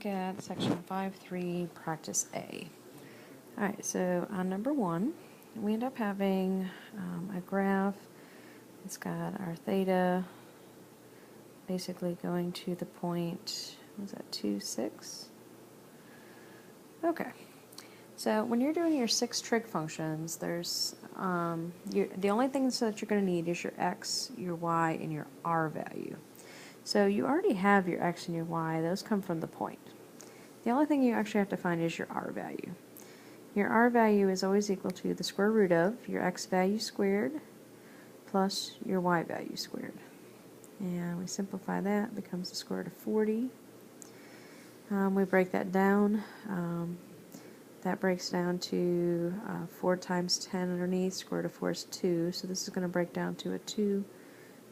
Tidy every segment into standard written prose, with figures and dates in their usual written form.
look at section 5.3, practice A. Alright, so on number 1, we end up having a graph. It's got our theta basically going to the point, what was that, 2, 6? Okay, so when you're doing your 6 trig functions, there's the only things that you're going to need is your x, your y, and your r value. So you already have your x and your y, those come from the point. The only thing you actually have to find is your r value. Your r value is always equal to the square root of your x value squared plus your y value squared. And we simplify that, it becomes the square root of 40. We break that down. That breaks down to 4 times 10 underneath, square root of 4 is 2, so this is going to break down to a 2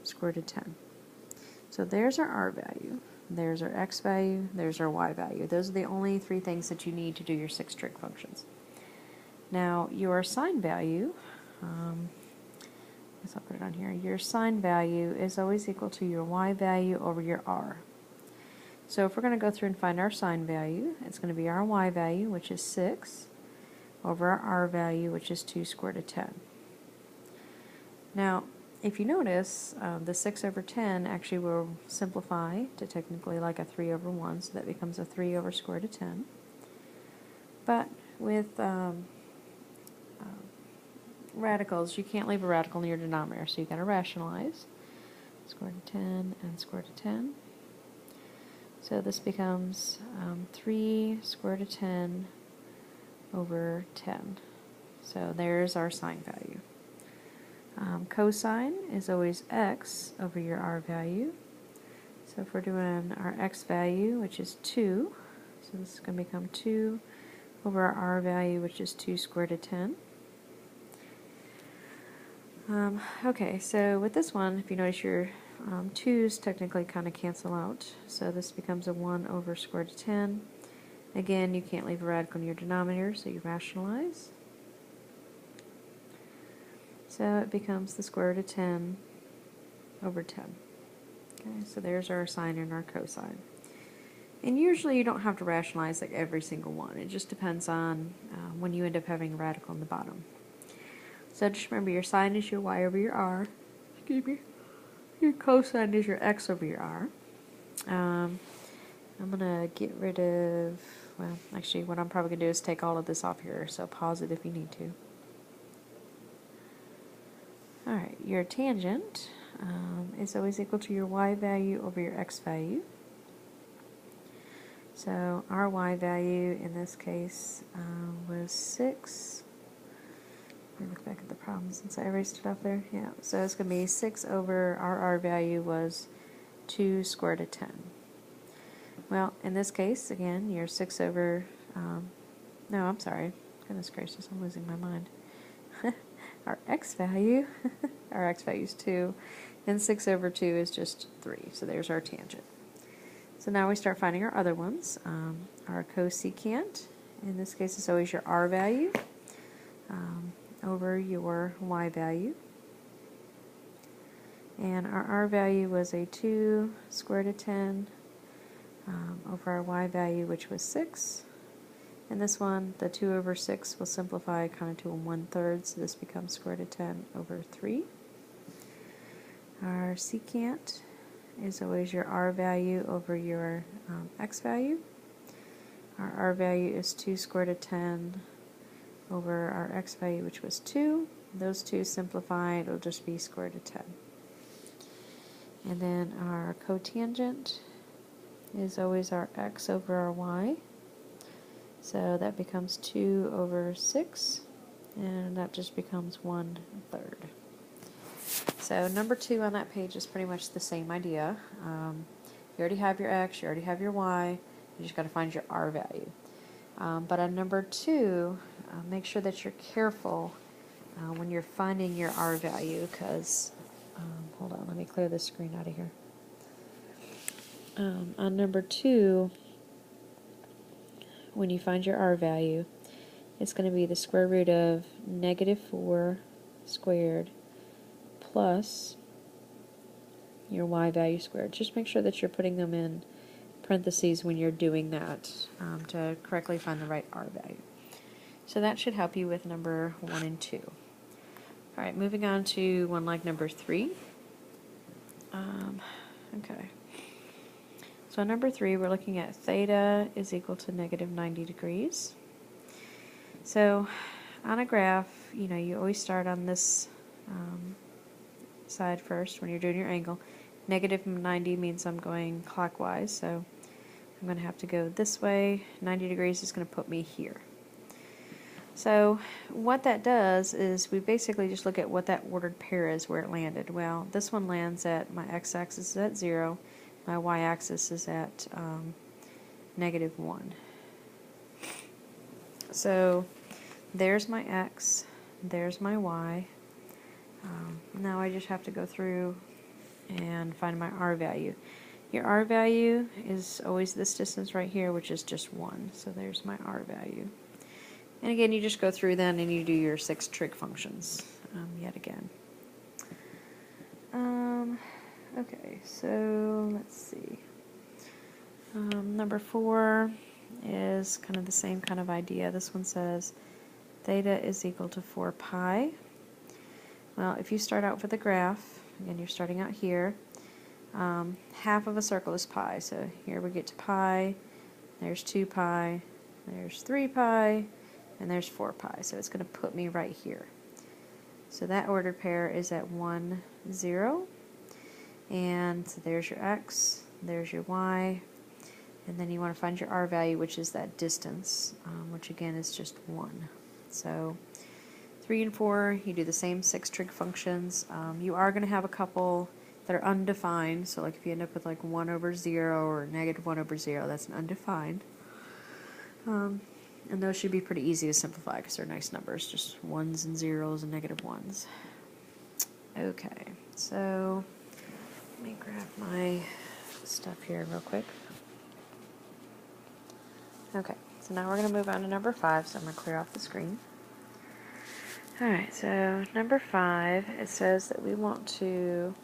square root of 10. So there's our r value, there's our x value, there's our y value. Those are the only 3 things that you need to do your 6 trig functions. Now your sine value, I guess I'll put it on here, your sine value is always equal to your y value over your r. So if we're going to go through and find our sine value, it's going to be our y value, which is 6, over our r value, which is 2 square root of 10. Now, if you notice, the 6 over 10 actually will simplify to technically like a 3 over 1, so that becomes a 3 over square root of 10. But with radicals, you can't leave a radical in your denominator, so you've got to rationalize. Square root of 10 and square root of 10. So this becomes 3 square root of 10 over 10. So there's our sine value. Cosine is always x over your r value. So if we're doing our x value, which is 2, so this is going to become 2 over our r value, which is 2 square root of 10. Okay, so with this one, if you notice your 2's technically kind of cancel out, so this becomes a 1 over square root of 10. Again, you can't leave a radical in your denominator, so you rationalize. So it becomes the square root of 10 over 10. Okay, so there's our sine and our cosine. And usually you don't have to rationalize like every single one. It just depends on when you end up having a radical in the bottom. So just remember, your sine is your y over your r. Excuse me. Your cosine is your x over your r. I'm going to get rid of, well, actually what I'm probably going to do is take all of this off here, so pause it if you need to. Alright, your tangent is always equal to your y value over your x value. So our y value in this case was 6. Let me look back at the problem since I erased it off there. Yeah, so it's going to be 6 over our r value was 2 square root of 10. Well, in this case, again, your 6 over, no, I'm sorry. Goodness gracious, I'm losing my mind. Our x value, our x value is 2, and 6 over 2 is just 3. So there's our tangent. So now we start finding our other ones. Our cosecant, in this case, is always your r value over your y value. And our r value was a 2 square root of 10 over our y value, which was 6. And this one, the 2 over 6 will simplify kind of to a 1/3, so this becomes square root of 10 over 3. Our secant is always your r value over your x value. Our r value is 2 square root of 10 over our x value, which was 2. Those two simplify, it'll just be square root of 10. And then our cotangent is always our x over our y. So that becomes 2 over 6, and that just becomes 1/3. So number 2 on that page is pretty much the same idea. You already have your x, you already have your y, you just got to find your r value. But on number 2, make sure that you're careful when you're finding your r value, because, hold on, let me clear this screen out of here. On number 2, when you find your r value, it's going to be the square root of -4 squared plus your y value squared. Just make sure that you're putting them in parentheses when you're doing that to correctly find the right R value. So that should help you with number 1 and 2. All right, moving on to one like number 3. Okay. So number 3, we're looking at theta is equal to negative 90 degrees. So on a graph, you always start on this side first when you're doing your angle. Negative 90 means I'm going clockwise, so I'm going to have to go this way. 90 degrees is going to put me here. So what that does is we basically just look at what that ordered pair is, where it landed. Well, this one lands at, my x-axis is at 0, my y-axis is at negative 1. So there's my x, there's my y. Now I just have to go through and find my R value. Your R value is always this distance right here, which is just 1. So there's my R value. And again, you just go through then and you do your 6 trig functions yet again. Okay, so let's see. Number 4 is kind of the same kind of idea. This one says theta is equal to 4 pi. Well, if you start out with a graph, again, you're starting out here, half of a circle is pi. So here we get to pi, there's 2 pi, there's 3 pi, and there's 4 pi. So it's going to put me right here. So that ordered pair is at 1, 0. And so there's your x, there's your y, and then you want to find your R value, which is that distance, which again is just 1. So 3 and 4, you do the same 6 trig functions. You are going to have a couple that are undefined, so like if you end up with like 1 over 0 or negative 1 over 0, that's an undefined. And those should be pretty easy to simplify because they're nice numbers, just 1s and 0s and negative 1s. Okay, so let me grab my stuff here real quick. Okay, so now we're going to move on to number 5, so I'm going to clear off the screen. Alright, so number 5, it says that we want to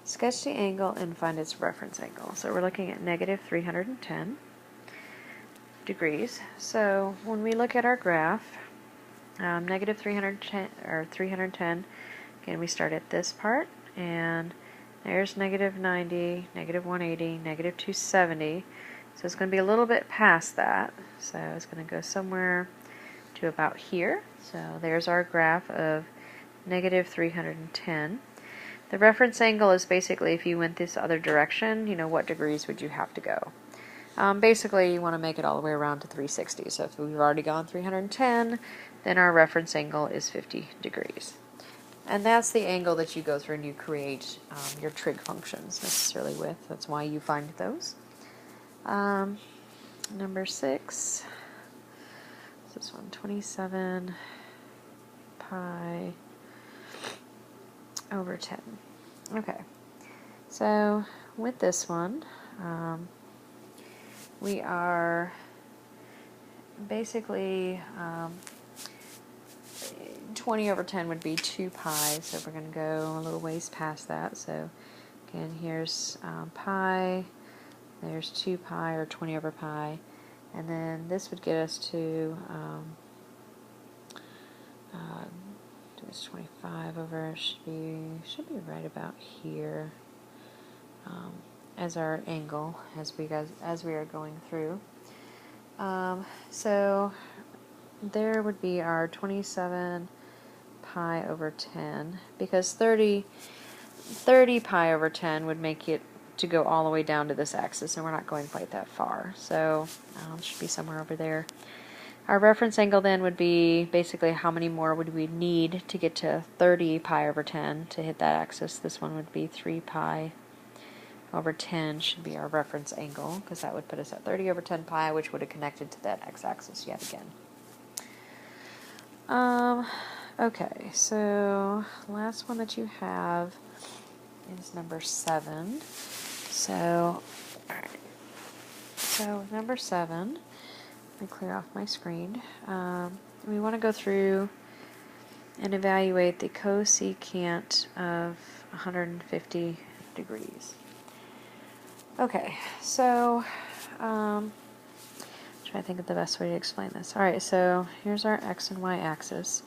sketch the angle and find its reference angle. So we're looking at negative 310 degrees. So when we look at our graph, negative 310, again we start at this part, and there's negative 90, negative 180, negative 270. So it's going to be a little bit past that. So it's going to go somewhere to about here. So there's our graph of negative 310. The reference angle is basically if you went this other direction, what degrees would you have to go? Basically, you want to make it all the way around to 360. So if we've already gone 310, then our reference angle is 50 degrees. And that's the angle that you go through and you create your trig functions necessarily with. That's why you find those. Number 6, this one, 27 pi over 10. Okay, so with this one, we are basically 20 over 10 would be 2 pi, so we're going to go a little ways past that. So again, here's pi, there's 2 pi or 20 over pi, and then this would get us to it's 25 over, should be right about here as our angle as we are going through. So there would be our 27 pi over 10, because 30 pi over 10 would make it to go all the way down to this axis, and we're not going quite that far. So it should be somewhere over there. Our reference angle then would be basically how many more would we need to get to 30 pi over 10 to hit that axis. This one would be 3 pi over 10 should be our reference angle, because that would put us at 30 over 10 pi, which would have connected to that x-axis yet again. Okay, so last one that you have is number 7. So, alright. So with number 7, let me clear off my screen. We want to go through and evaluate the cosecant of 150 degrees. Okay, so try to think of the best way to explain this. Alright, so here's our x and y axis.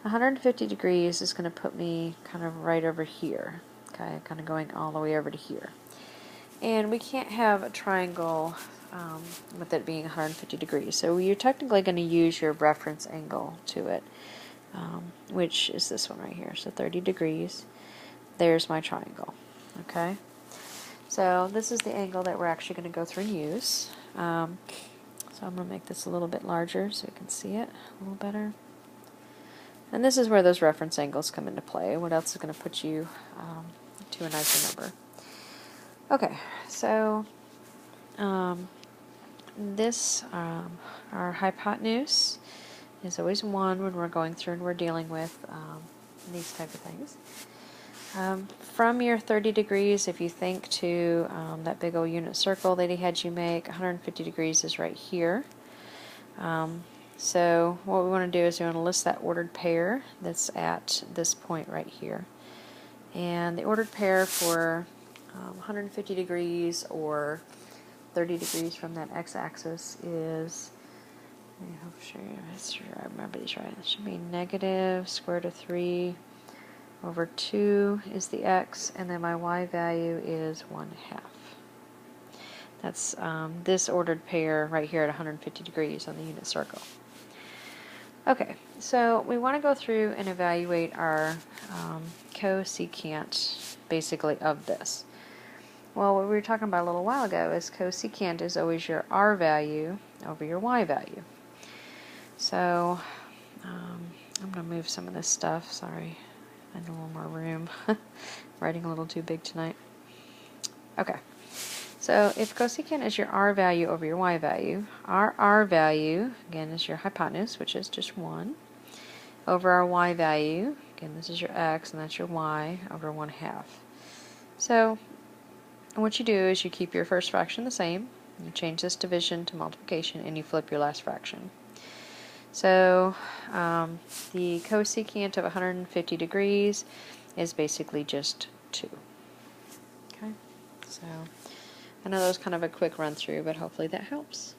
150 degrees is going to put me kind of right over here. Okay, kind of going all the way over to here. And we can't have a triangle with it being 150 degrees. So you're technically going to use your reference angle to it, which is this one right here. So 30 degrees. There's my triangle. Okay. So this is the angle that we're actually going to go through and use. So I'm going to make this a little bit larger so you can see it a little better. And this is where those reference angles come into play. What else is going to put you to a nicer number? Okay, so our hypotenuse is always 1 when we're going through and we're dealing with these type of things. From your 30 degrees, if you think to that big old unit circle that he had you make, 150 degrees is right here. So what we want to do is we want to list that ordered pair that's at this point right here. And the ordered pair for 150 degrees or 30 degrees from that x-axis is, I'm sure I remember these right, it should be negative square root of 3 over 2 is the x, and then my y value is 1/2. That's this ordered pair right here at 150 degrees on the unit circle. Okay, so we want to go through and evaluate our cosecant basically of this. Well, what we were talking about a little while ago is cosecant is always your r value over your y value. So I'm going to move some of this stuff. Sorry, I need a little more room. Writing a little too big tonight. Okay, so if cosecant is your r value over your y value, our r value, again, is your hypotenuse, which is just 1, over our y value, again, this is your x, and that's your y, over 1/2. So what you do is you keep your first fraction the same, you change this division to multiplication, and you flip your last fraction. So the cosecant of 150 degrees is basically just 2. Okay, so I know that was kind of a quick run through, but hopefully that helps.